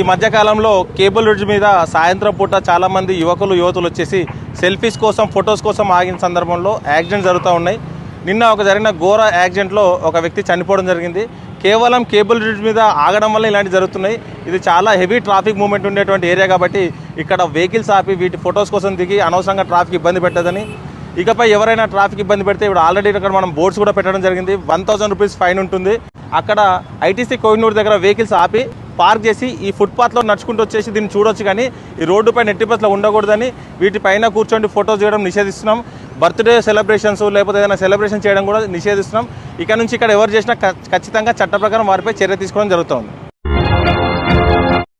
ఈ మధ్యకాలంలో cable bridge మీద సాయంత్రం పూట చాలామంది యువతులు వచ్చేసి సెల్ఫీస్ కోసం ఫొటోస్ కోసం ఆగిన సందర్భంలో యాక్సిడెంట్ జరుగుతూ ఉన్నాయి. నిన్న జరిగిన ఘోర యాక్సిడెంట్లో ఒక వ్యక్తి చనిపోవడం జరిగింది. కేవలం కేబుల్ బ్రిడ్జ్ మీద ఆగడం వల్ల ఇలాంటివి జరుగుతున్నాయి. ఇది చాలా హెవీ ట్రాఫిక్ మూవ్మెంట్ ఉండేటువంటి ఏరియా కాబట్టి ఇక్కడ వెహికల్స్ ఆపి వీటి ఫొటోస్ కోసం దిగి అనవసరంగా ట్రాఫిక్ ఇబ్బంది పెట్టదని, ఇకపై ఎవరైనా ట్రాఫిక్ ఇబ్బంది పెడితే ఇప్పుడు ఆల్రెడీ ఇక్కడ మనం బోర్డ్స్ కూడా పెట్టడం జరిగింది. 1000 రూపీస్ ఫైన్ ఉంటుంది. అక్కడ ఐటీసీ కోహినూర్ దగ్గర వెహికల్స్ ఆపి పార్క్ చేసి ఈ ఫుట్పాత్లో నడుచుకుంటూ వచ్చేసి దీన్ని చూడొచ్చు, కానీ ఈ రోడ్డుపై నెట్టి బస్సులో ఉండకూడదని వీటిపైన కూర్చొని ఫోటోస్ చేయడం నిషేధిస్తున్నాం. బర్త్డే సెలబ్రేషన్స్ లేకపోతే ఏదైనా సెలబ్రేషన్ చేయడం కూడా నిషేధిస్తున్నాం. ఇక నుంచి ఇక్కడ ఎవరు చేసినా ఖచ్చితంగా చట్ట ప్రకారం వారిపై చర్య తీసుకోవడం జరుగుతుంది.